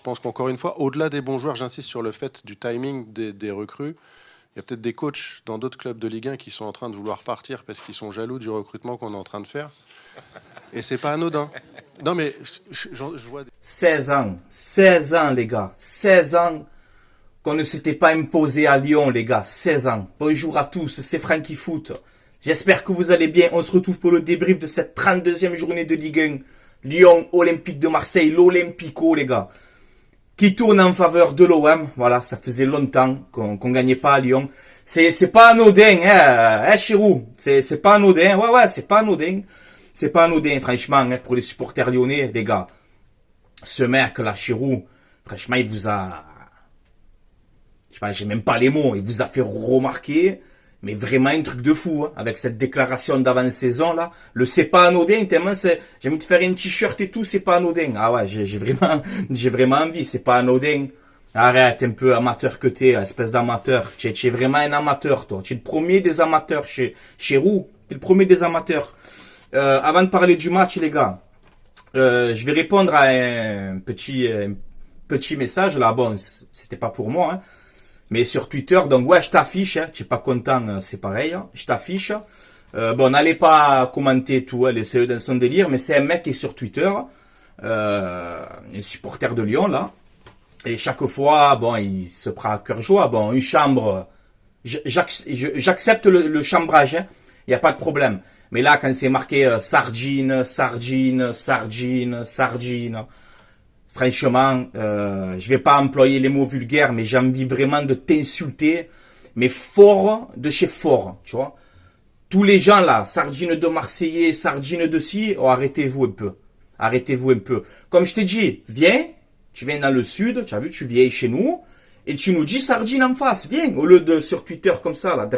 je pense qu'encore une fois, au-delà des bons joueurs, j'insiste sur le fait du timing des recrues. Il y a peut-être des coachs dans d'autres clubs de Ligue 1 qui sont en train de vouloir partir parce qu'ils sont jaloux du recrutement qu'on est en train de faire. Et c'est pas anodin. Non, mais je vois... 16 ans, les gars. 16 ans qu'on ne s'était pas imposé à Lyon, les gars. 16 ans. Bonjour à tous, c'est Frankie Foot. J'espère que vous allez bien. On se retrouve pour le débrief de cette 32e journée de Ligue 1. Lyon, Olympique de Marseille, l'Olympico, les gars. Qui tourne en faveur de l'OM. Voilà, ça faisait longtemps qu'on gagnait pas à Lyon. C'est pas anodin, hein, Chirou. C'est pas anodin. Ouais, c'est pas anodin. C'est pas anodin, franchement, hein, pour les supporters lyonnais, les gars. Ce mec, là, Chirou, franchement, il vous a... Je sais pas, j'ai même pas les mots. Il vous a fait remarquer, mais vraiment un truc de fou, hein, avec cette déclaration d'avant-saison, là. Le c'est pas anodin, tellement c'est... J'ai envie de faire un t-shirt et tout, c'est pas anodin. Ah ouais, j'ai vraiment envie, c'est pas anodin. Arrête, un peu amateur que t'es, espèce d'amateur. Tu es vraiment un amateur, toi. Tu es le premier des amateurs chez Roux. Tu es le premier des amateurs. Avant de parler du match, les gars, je vais répondre à un petit message, là. Bon, c'était pas pour moi, hein. Mais sur Twitter, donc ouais, je t'affiche, hein. Tu es pas content, c'est pareil, hein. Je t'affiche. Bon, n'allez pas commenter tout, hein, laissez-le dans son délire, mais c'est un mec qui est sur Twitter, un supporter de Lyon, là. Et chaque fois, bon, il se prend à cœur joie. Bon, une chambre, j'accepte le chambrage, hein. Il n'y a pas de problème. Mais là, quand c'est marqué sardine, franchement, je vais pas employer les mots vulgaires, mais j'ai envie vraiment de t'insulter, mais fort de chez fort, tu vois. Tous les gens là, sardine de Marseillais, sardine de ci, oh, arrêtez-vous un peu. Arrêtez-vous un peu. Comme je t'ai dit, viens, tu viens dans le sud, tu as vu, tu viens chez nous, et tu nous dis sardine en face, viens, au lieu de sur Twitter comme ça, là,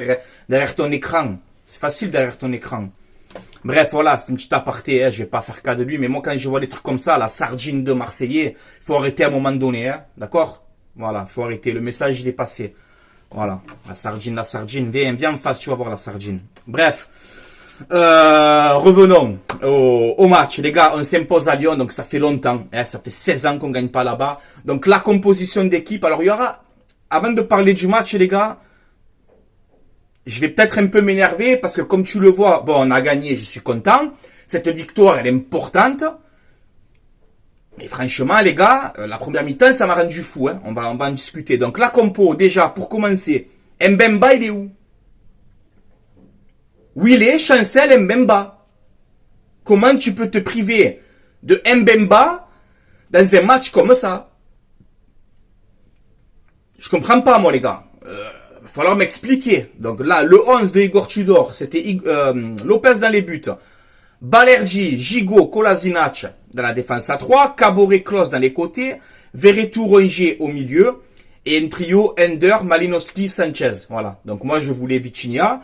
derrière ton écran. C'est facile derrière ton écran. Bref, voilà, c'est une petite aparté, hein, je vais pas faire cas de lui, mais moi quand je vois des trucs comme ça, la sardine de Marseillais, faut arrêter à un moment donné, hein, d'accord? Voilà, faut arrêter, le message il est passé. Voilà, la sardine, viens en face, tu vas voir la sardine. Bref, revenons au match, les gars, on s'impose à Lyon, donc ça fait longtemps, hein, ça fait 16 ans qu'on gagne pas là-bas. Donc la composition d'équipe, alors il y aura, avant de parler du match, les gars, je vais peut-être un peu m'énerver parce que comme tu le vois, bon, on a gagné, je suis content. Cette victoire, elle est importante. Mais franchement, les gars, la première mi-temps, ça m'a rendu fou, hein. On va en discuter. Donc la compo, déjà, pour commencer, Mbemba, il est où? Où il est, Chancel Mbemba? Comment tu peux te priver de Mbemba dans un match comme ça? Je comprends pas, moi, les gars. Va falloir m'expliquer. Donc là, le 11 de Igor Tudor, c'était Lopez dans les buts. Balerdi, Gigot, Kolasinac dans la défense à 3. Caboret, Klose dans les côtés. Verretou, Rongier au milieu. Et un trio, Ender, Malinowski, Sanchez. Voilà. Donc moi, je voulais Vitinha.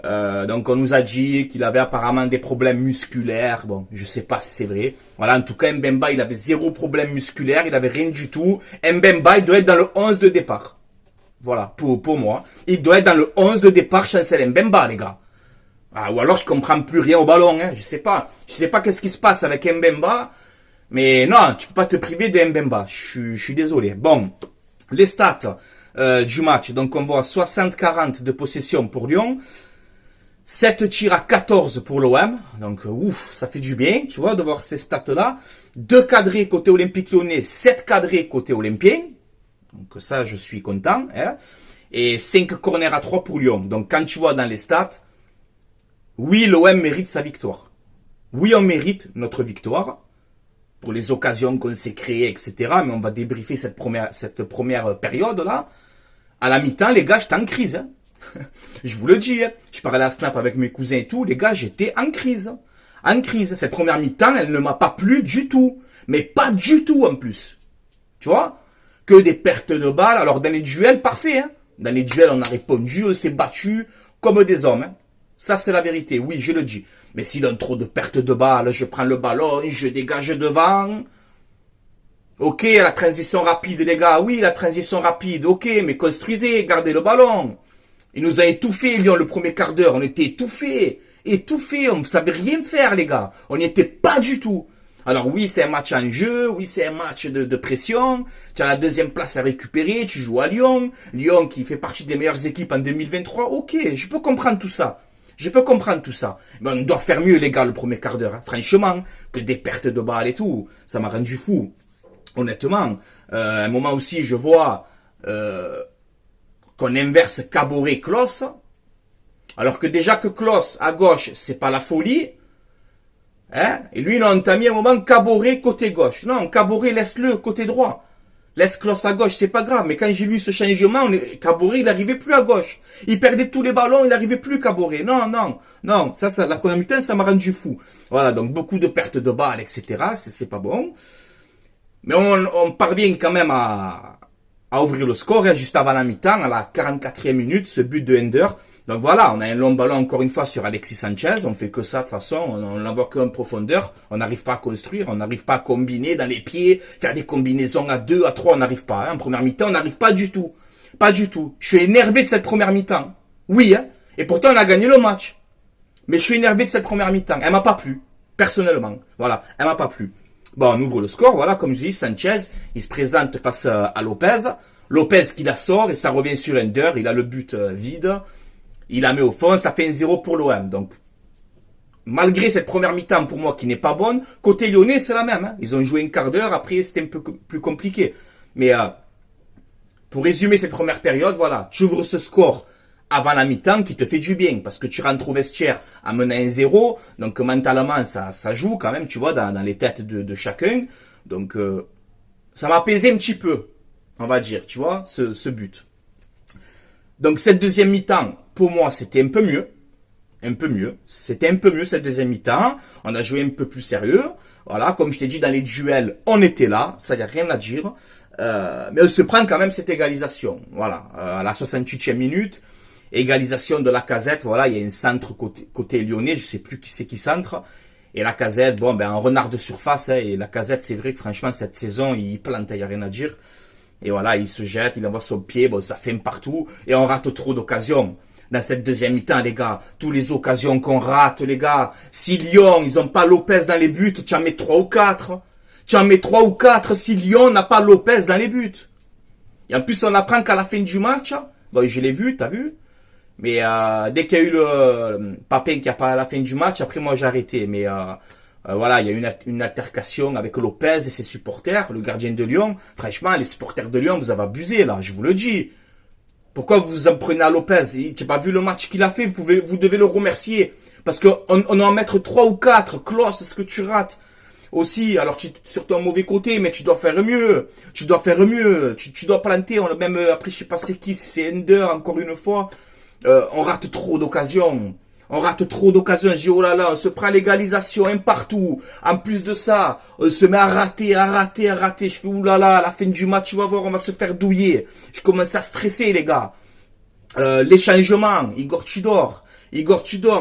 Donc on nous a dit qu'il avait apparemment des problèmes musculaires. Bon, je sais pas si c'est vrai. Voilà, en tout cas, Mbemba, il avait zéro problème musculaire. Il avait rien du tout. Mbemba, il doit être dans le 11 de départ. Voilà, pour moi. Il doit être dans le 11 de départ, Chancel Mbemba, les gars. Ah, ou alors je comprends plus rien au ballon, hein. Je sais pas qu'est-ce qui se passe avec Mbemba. Mais non, tu peux pas te priver de Mbemba. Je suis désolé. Bon, les stats du match. Donc on voit 60-40 de possession pour Lyon. 7 tirs à 14 pour l'OM. Donc ouf, ça fait du bien, tu vois, de voir ces stats-là. 2 cadrés côté Olympique Lyonnais, 7 cadrés côté Olympien. Donc ça, je suis content, hein. Et 5 corners à 3 pour Lyon. Donc quand tu vois dans les stats, oui, l'OM mérite sa victoire. Oui, on mérite notre victoire pour les occasions qu'on s'est créées, etc. Mais on va débriefer cette première période-là. À la mi-temps, les gars, j'étais en crise, hein. Je vous le dis, hein. Je parlais à Snap avec mes cousins et tout. Les gars, j'étais en crise. En crise. Cette première mi-temps, elle ne m'a pas plu du tout. Mais pas du tout, en plus. Tu vois? Que des pertes de balles. Alors, dans les duels, parfait, hein. Dans les duels, on a répondu, on s'est battu comme des hommes, hein. Ça, c'est la vérité. Oui, je le dis. Mais s'il donne trop de pertes de balles, je prends le ballon, je dégage devant. Ok, la transition rapide, les gars. Oui, la transition rapide. Ok, mais construisez, gardez le ballon. Il nous a étouffés, Lyon, le premier quart d'heure. On était étouffés. Étouffés. On ne savait rien faire, les gars. On n'y était pas du tout. Alors oui, c'est un match en jeu, oui, c'est un match de pression. Tu as la deuxième place à récupérer, tu joues à Lyon. Lyon qui fait partie des meilleures équipes en 2023. Ok, je peux comprendre tout ça. Je peux comprendre tout ça. Mais on doit faire mieux, les gars, le premier quart d'heure. Hein. Franchement, que des pertes de balles et tout, ça m'a rendu fou. Honnêtement, à un moment aussi, je vois qu'on inverse Caboret-Klos. Alors que déjà que Klos, à gauche, c'est pas la folie. Hein? Et lui, on t'a mis un moment Caboret côté gauche. Non, Caboret, laisse-le côté droit. Laisse Klos à gauche, c'est pas grave. Mais quand j'ai vu ce changement, Caboret, il n'arrivait plus à gauche. Il perdait tous les ballons, il n'arrivait plus Caboret. Non. Ça, la première mi-temps, ça m'a rendu fou. Voilà, donc beaucoup de pertes de balles, etc. C'est pas bon. Mais on parvient quand même à ouvrir le score, hein, juste avant la mi-temps, à la 44e minute, ce but de Ender. Donc voilà, on a un long ballon encore une fois sur Alexis Sanchez, on fait que ça de toute façon, on l'envoie qu'en profondeur, on n'arrive pas à construire, on n'arrive pas à combiner dans les pieds, faire des combinaisons à 2, à 3, on n'arrive pas. Hein. En première mi-temps, on n'arrive pas du tout. Pas du tout. Je suis énervé de cette première mi-temps. Oui, hein. Et pourtant on a gagné le match. Mais je suis énervé de cette première mi-temps. Elle m'a pas plu. Personnellement. Voilà, elle m'a pas plu. Bon, on ouvre le score, voilà, comme je dis, Sanchez, il se présente face à Lopez. Lopez qui la sort et ça revient sur Ender, il a le but vide. Il la met au fond, ça fait un 0 pour l'OM. Donc, malgré cette première mi-temps pour moi qui n'est pas bonne, côté lyonnais, c'est la même. Hein. Ils ont joué un quart d'heure, après c'était un peu plus compliqué. Mais pour résumer cette première période, voilà, tu ouvres ce score avant la mi-temps qui te fait du bien, parce que tu rentres au vestiaire à mener un 0, donc mentalement ça joue quand même, tu vois, dans les têtes de chacun. Donc, ça m'a apaisé un petit peu, on va dire, tu vois, ce but. Donc cette deuxième mi-temps, pour moi, c'était un peu mieux. C'était un peu mieux cette deuxième mi-temps. On a joué un peu plus sérieux. Voilà, comme je t'ai dit, dans les duels, on était là. Ça, y a rien à dire. Mais on se prend quand même cette égalisation. Voilà, à la 68e minute, égalisation de Lacazette. Voilà, il y a un centre côté lyonnais. Je sais plus qui c'est qui centre. Et Lacazette, bon, ben, un renard de surface. Hein, et Lacazette, c'est vrai que franchement, cette saison, il plante, il y a rien à dire. Et voilà, il se jette, il envoie son pied, bon, ça filme partout, et on rate trop d'occasions. Dans cette deuxième mi-temps, les gars, toutes les occasions qu'on rate, les gars, si Lyon, ils ont pas Lopez dans les buts, tu en mets 3 ou 4. Tu en mets 3 ou 4 si Lyon n'a pas Lopez dans les buts. Et en plus, on apprend qu'à la fin du match, bon, je l'ai vu, t'as vu? Mais dès qu'il y a eu le Papin qui a parlé à la fin du match, après moi j'ai arrêté, mais voilà, il y a eu une altercation avec Lopez et ses supporters, le gardien de Lyon. Franchement, les supporters de Lyon, vous avez abusé, là, je vous le dis. Pourquoi vous vous en prenez à Lopez? Tu n'as pas vu le match qu'il a fait, vous devez le remercier. Parce qu'on doit en mettre 3 ou 4, Klos, ce que tu rates. Aussi, alors tu es sur ton mauvais côté, mais tu dois faire mieux. Tu dois planter, même après je sais pas c'est qui, c'est Ender, encore une fois. On rate trop d'occasions. Je dis, oh là là, on se prend l'égalisation un partout. En plus de ça, on se met à rater. Je fais, oh là là, à la fin du match, tu vas voir, on va se faire douiller. Je commence à stresser, les gars. Les changements, Igor Tudor,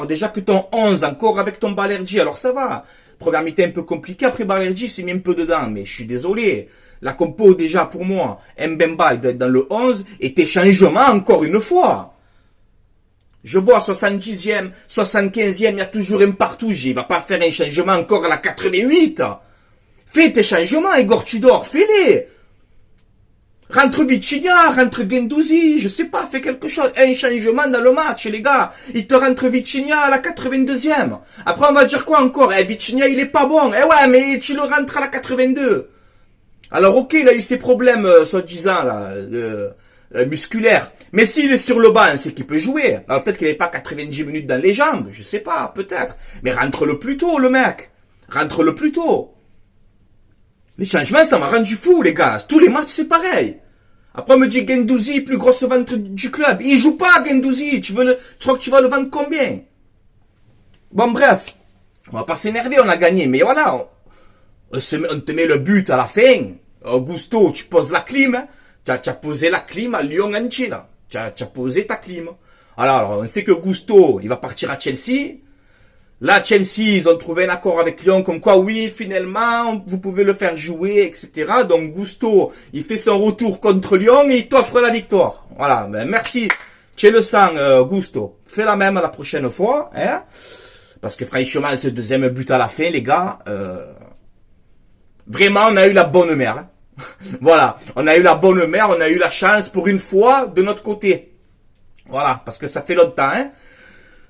déjà que ton 11, encore avec ton Balerdi, alors ça va. Première mi-temps un peu compliqué, après Balerdi s'est mis un peu dedans, mais je suis désolé. La compo, déjà, pour moi, Mbemba, il doit être dans le 11, et tes changements, encore une fois. Je vois 70e, 75e, il y a toujours un partout. Il va pas faire un changement encore à la 88. Fais tes changements, Igor Tudor, fais-les. Rentre Vitinha, rentre Guendouzi, je sais pas, fais quelque chose. Un changement dans le match, les gars. Il te rentre Vitinha à la 82e. Après, on va dire quoi encore? Vitinha, il est pas bon. Ouais, mais tu le rentres à la 82. Alors, ok, il a eu ses problèmes, soi-disant, là, musculaire. Mais s'il est sur le banc, c'est qu'il peut jouer. Alors peut-être qu'il n'avait pas 90 minutes dans les jambes, je sais pas, peut-être. Mais rentre-le plus tôt, le mec. Rentre-le plus tôt. Les changements, ça m'a rendu fou, les gars. Tous les matchs, c'est pareil. Après, on me dit Guendouzi, plus grosse vente du club. Il joue pas, Guendouzi. Tu crois que tu vas le vendre combien? Bon, bref. On va pas s'énerver, on a gagné. Mais voilà, on te met le but à la fin. Augusto, tu poses la clim, hein. Tu as posé la clim à Lyon entier, là. Tu as posé ta clim. Alors, on sait que Gusto, il va partir à Chelsea. Là, Chelsea, ils ont trouvé un accord avec Lyon, comme quoi, oui, finalement, vous pouvez le faire jouer, etc. Donc, Gusto, il fait son retour contre Lyon et il t'offre la victoire. Voilà, ben, merci. Tu es le sang, Gusto. Fais la même la prochaine fois, hein. Parce que franchement, ce deuxième but à la fin, les gars, Vraiment, on a eu la bonne mère. Hein. Voilà, on a eu la bonne mère, on a eu la chance pour une fois de notre côté. Voilà, parce que ça fait longtemps hein,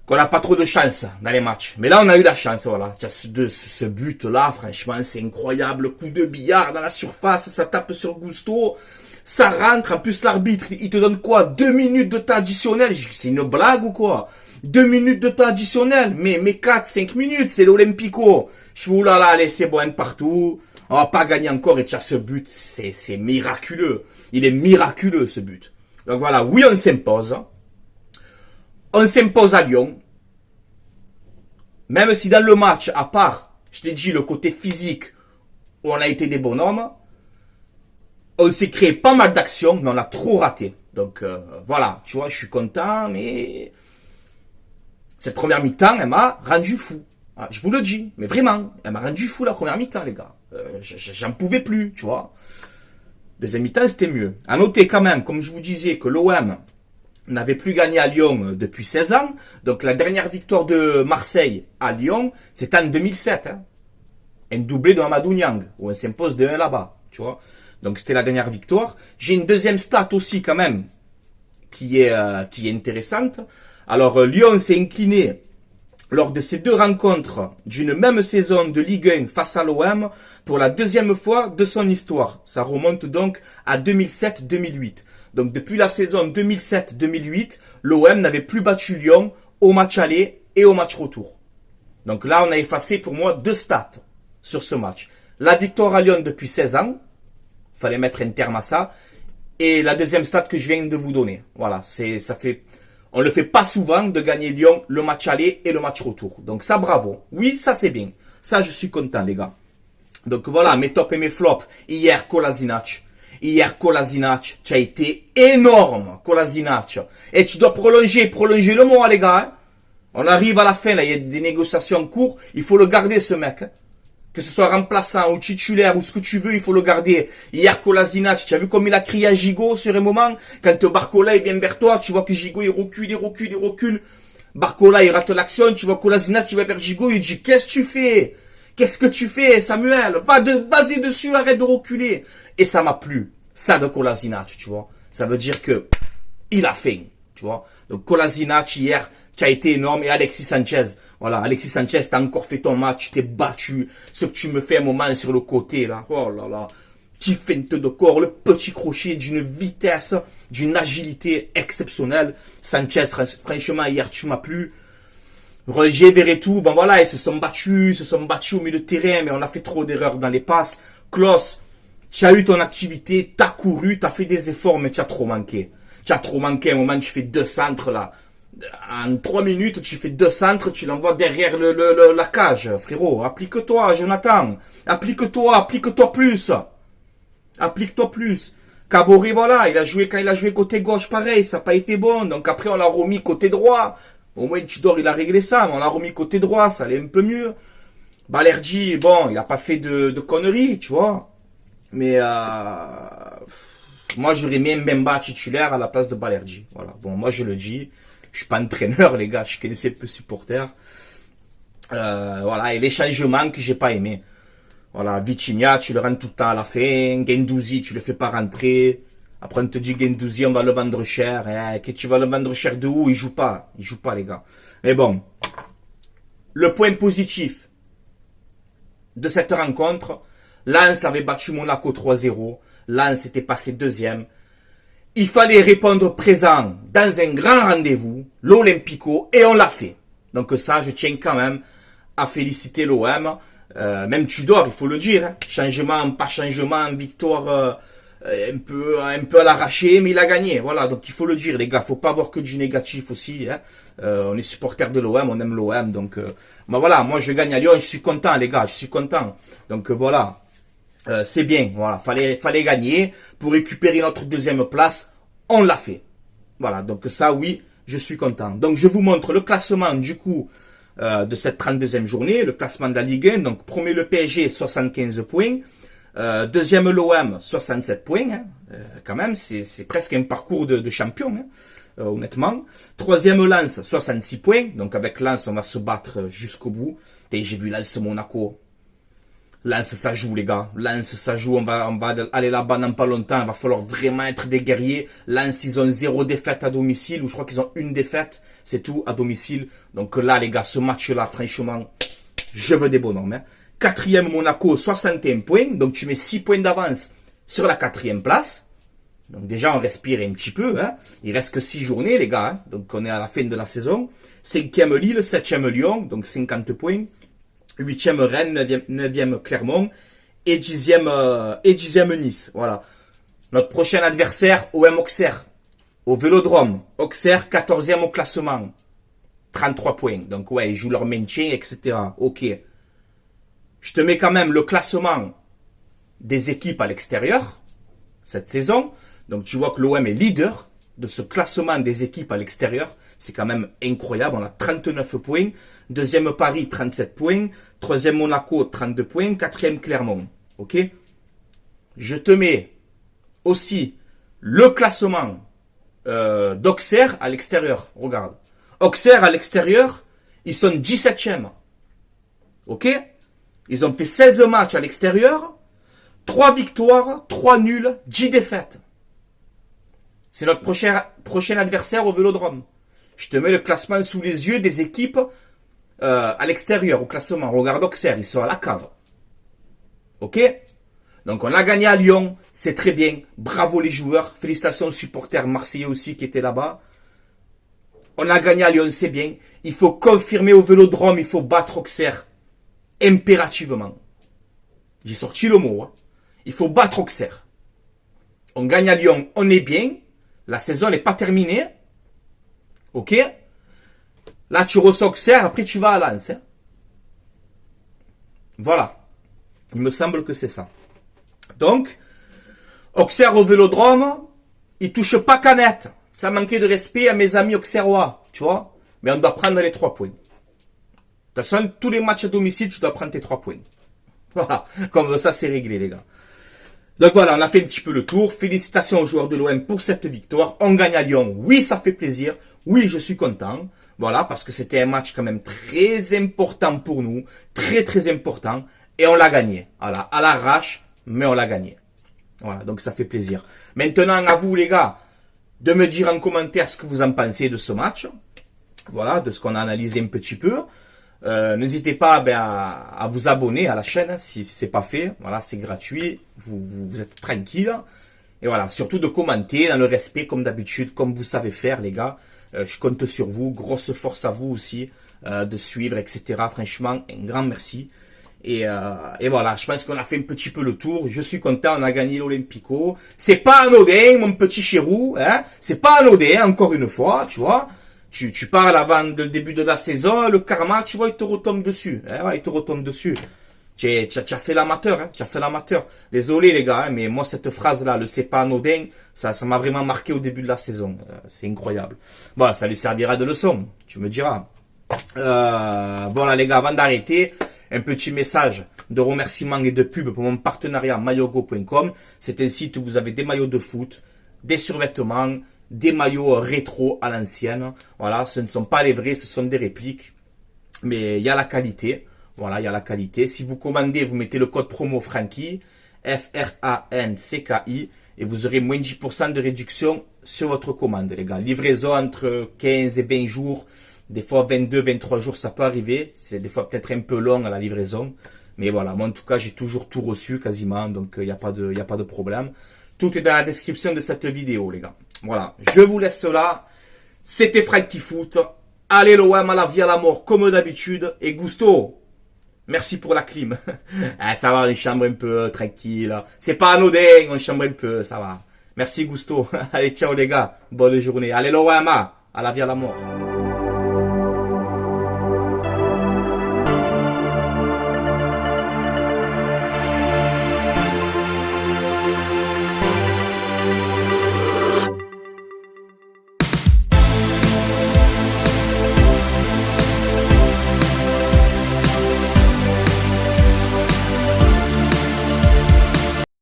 qu'on n'a pas trop de chance dans les matchs. Mais là, on a eu la chance, voilà. Ce but-là, franchement, c'est incroyable. Coup de billard dans la surface, ça tape sur Gusto. Ça rentre, en plus l'arbitre, il te donne quoi? 2 minutes de temps additionnel. C'est une blague ou quoi? 2 minutes de temps additionnel. Mais 4-5 minutes, c'est l'Olympico. Je fais, oulala, allez, c'est bon, partout. On va pas gagner encore et tu as ce but. C'est miraculeux. Il est miraculeux, ce but. Donc voilà, oui, on s'impose. On s'impose à Lyon. Même si dans le match, à part, je t'ai dit, le côté physique, où on a été des bonhommes, on s'est créé pas mal d'actions, mais on a trop raté. Donc voilà, tu vois, je suis content, mais cette première mi-temps, elle m'a rendu fou. Ah, je vous le dis, mais vraiment, elle m'a rendu fou la première mi-temps, les gars. J'en pouvais plus, tu vois. Deuxième mi-temps, c'était mieux. À noter quand même, comme je vous disais, que l'OM n'avait plus gagné à Lyon depuis 16 ans. Donc la dernière victoire de Marseille à Lyon, c'était en 2007. Hein. Un doublé de Amadou Niang, où on s'impose de 1 là-bas, tu vois. Donc c'était la dernière victoire. J'ai une deuxième stat aussi quand même qui est intéressante. Alors Lyon s'est incliné lors de ces 2 rencontres d'une même saison de Ligue 1 face à l'OM pour la deuxième fois de son histoire. Ça remonte donc à 2007-2008. Donc depuis la saison 2007-2008, l'OM n'avait plus battu Lyon au match aller et au match retour. Donc là on a effacé pour moi 2 stats sur ce match. La victoire à Lyon depuis 16 ans. Fallait mettre un terme à ça. Et la deuxième stat que je viens de vous donner. Voilà, on le fait pas souvent de gagner Lyon le match aller et le match retour. Donc ça, bravo. Oui, ça c'est bien. Ça, je suis content, les gars. Donc voilà, mes tops et mes flops. Hier, Kolasinac. Tu as été énorme, Kolasinac. Et tu dois prolonger le mois, les gars. Hein. On arrive à la fin, là, il y a des négociations en cours. Il faut le garder, ce mec. Hein. Que ce soit remplaçant ou titulaire ou ce que tu veux, il faut le garder. Hier, Kolasinac, tu as vu comme il a crié à Gigot sur un moment? Quand Barcola il vient vers toi, tu vois que Gigot il recule. Barcola il rate l'action, tu vois Kolasinac il va vers Gigot, il dit qu'est-ce que tu fais, Samuel? Vas-y dessus, arrête de reculer. Et ça m'a plu. Ça de Kolasinac, tu vois. Ça veut dire que il a faim, tu vois. Donc Kolasinac hier, tu as été énorme et Alexis Sanchez. Voilà, Alexis Sanchez, t'as encore fait ton match, tu t'es battu. Ce que tu me fais un moment sur le côté, là. Oh là là. Petit feinte de corps, le petit crochet d'une vitesse, d'une agilité exceptionnelle. Sanchez, franchement, hier, tu m'as plu. Roger, Verretou, bon voilà, ils se sont battus au milieu de terrain, mais on a fait trop d'erreurs dans les passes. Klose, tu as eu ton activité, t'as couru, t'as fait des efforts, mais tu as trop manqué. À un moment, tu fais 2 centres, là. En 3 minutes, tu fais 2 centres, tu l'envoies derrière la cage. Frérot, applique-toi, Jonathan. Applique-toi plus. Applique-toi plus. Caboret, voilà, quand il a joué côté gauche, pareil, ça n'a pas été bon. Donc après, on l'a remis côté droit. Au moins, Tudor, il a réglé ça, mais on l'a remis côté droit, ça allait un peu mieux. Balerdi, bon, il n'a pas fait de conneries, tu vois. Mais moi, j'aurais mis Mbemba titulaire à la place de Balerdi. Voilà, bon, moi, je le dis. Je suis pas entraîneur, les gars, je suis qu'un simple supporter. Voilà, et les changements que j'ai pas aimé. Voilà, Vitinha, tu le rends tout le temps à la fin. Guendouzi, tu le fais pas rentrer. Après, on te dit Guendouzi, on va le vendre cher. Que tu vas le vendre cher de où? Il joue pas, les gars. Mais bon, le point positif de cette rencontre, Lens avait battu Monaco 3-0. Lens était passé 2e. Il fallait répondre présent dans un grand rendez-vous, l'Olympico, et on l'a fait. Donc ça, je tiens quand même à féliciter l'OM. Même Tudor, il faut le dire. Hein. Changement, pas changement, victoire un peu à l'arraché, mais il a gagné. Voilà, donc il faut le dire, les gars. Faut pas avoir que du négatif aussi. Hein. On est supporters de l'OM, on aime l'OM. Donc voilà, moi je gagne à Lyon, je suis content, les gars, je suis content. Donc voilà. C'est bien, voilà, fallait gagner pour récupérer notre 2e place, on l'a fait. Voilà, donc ça oui, je suis content. Donc je vous montre le classement du coup de cette 32e journée, le classement de la Ligue 1. Donc premier le PSG, 75 points, deuxième l'OM, 67 points, hein. Quand même, c'est presque un parcours de champion, hein, honnêtement. Troisième Lens, 66 points, donc avec Lens on va se battre jusqu'au bout. Et j'ai vu Lens Monaco. Lens, ça joue, les gars. Lens, ça joue. On va aller là-bas dans pas longtemps. Il va falloir vraiment être des guerriers. Lens, ils ont 0 défaite à domicile, ou je crois qu'ils ont 1 défaite. C'est tout, à domicile. Donc là, les gars, ce match-là, franchement, je veux des bonhommes, hein. 4e Monaco, 61 points. Donc tu mets 6 points d'avance sur la 4e place. Donc déjà, on respire un petit peu, hein. Il reste que 6 journées, les gars, hein. Donc on est à la fin de la saison. 5e Lille, 7e Lyon, donc 50 points. 8e Rennes, 9e Clermont et 10e Nice. Voilà. Notre prochain adversaire, OM Auxerre, au Vélodrome. Auxerre, 14e au classement. 33 points. Donc ouais, ils jouent leur maintien, etc. Ok. Je te mets quand même le classement des équipes à l'extérieur cette saison. Donc tu vois que l'OM est leader de ce classement des équipes à l'extérieur. C'est quand même incroyable. On a 39 points. 2e Paris, 37 points. 3e Monaco, 32 points. 4e Clermont. Ok? Je te mets aussi le classement d'Auxerre à l'extérieur. Regarde. Auxerre à l'extérieur, ils sont 17e. Ok? Ils ont fait 16 matchs à l'extérieur. 3 victoires, 3 nuls, 10 défaites. C'est notre prochain adversaire au Vélodrome. Je te mets le classement sous les yeux des équipes à l'extérieur, au classement. Regarde Auxerre, ils sont à la cave. Ok? Donc on a gagné à Lyon, c'est très bien. Bravo les joueurs. Félicitations aux supporters marseillais aussi qui étaient là-bas. On a gagné à Lyon, c'est bien. Il faut confirmer au Vélodrome, il faut battre Auxerre. Impérativement. J'ai sorti le mot. Hein. Il faut battre Auxerre. On gagne à Lyon, on est bien. La saison n'est pas terminée. Ok? Là, tu reçois Auxerre, après tu vas à Lens. Hein. Voilà. Il me semble que c'est ça. Donc, Auxerre au Vélodrome, il touche pas Canette. Ça manquait de respect à mes amis auxerrois, tu vois. Mais on doit prendre les 3 points. De toute façon, tous les matchs à domicile, tu dois prendre tes 3 points. Voilà. Comme ça, c'est réglé, les gars. Donc voilà, on a fait un petit peu le tour. Félicitations aux joueurs de l'OM pour cette victoire. On gagne à Lyon. Oui, ça fait plaisir. Oui, je suis content. Voilà, parce que c'était un match quand même très important pour nous. Très, très important. Et on l'a gagné. Voilà, à l'arrache, mais on l'a gagné. Voilà, donc ça fait plaisir. Maintenant, à vous, les gars, de me dire en commentaire ce que vous en pensez de ce match. Voilà, de ce qu'on a analysé un petit peu. N'hésitez pas à vous abonner à la chaîne si c'est pas fait. Voilà, c'est gratuit. Vous êtes tranquille. Et voilà, surtout de commenter dans le respect comme d'habitude, comme vous savez faire, les gars. Je compte sur vous. Grosse force à vous aussi de suivre, etc. Franchement, un grand merci. Et voilà, je pense qu'on a fait un petit peu le tour. Je suis content, on a gagné l'Olympico. C'est pas anodin, mon petit chérou. Hein, c'est pas anodin, encore une fois, tu vois. Tu parles avant le début de la saison, le karma, tu vois, il te retombe dessus. Hein, ouais, il te retombe dessus. Tu as fait l'amateur, hein, tu as fait l'amateur. Désolé les gars, hein, mais moi cette phrase-là, le c'est pas anodin, ça m'a vraiment marqué au début de la saison. C'est incroyable. Bon, ça lui servira de leçon, tu me diras. Voilà les gars, avant d'arrêter, un petit message de remerciement et de pub pour mon partenariat maillogo.com. C'est un site où vous avez des maillots de foot, des survêtements, des maillots rétro à l'ancienne. Voilà, ce ne sont pas les vrais, ce sont des répliques. Mais il y a la qualité. Voilà, il y a la qualité. Si vous commandez, vous mettez le code promo Francky, F-R-A-N-C-K-I, et vous aurez moins 10% de réduction sur votre commande, les gars. Livraison entre 15 et 20 jours. Des fois 22, 23 jours, ça peut arriver. C'est des fois peut-être un peu long à la livraison. Mais voilà, moi en tout cas, j'ai toujours tout reçu quasiment. Donc il n'y a pas de problème. Tout est dans la description de cette vidéo, les gars. Voilà, je vous laisse là. C'était Francky Foot. Allez l'OM à la vie à la mort, comme d'habitude. Et Gusto, merci pour la clim. Ah, ça va, on chambre un peu tranquille. C'est pas anodin, on chambre un peu, ça va. Merci Gusto. Allez, ciao les gars. Bonne journée. Allez l'OM à la vie à la mort.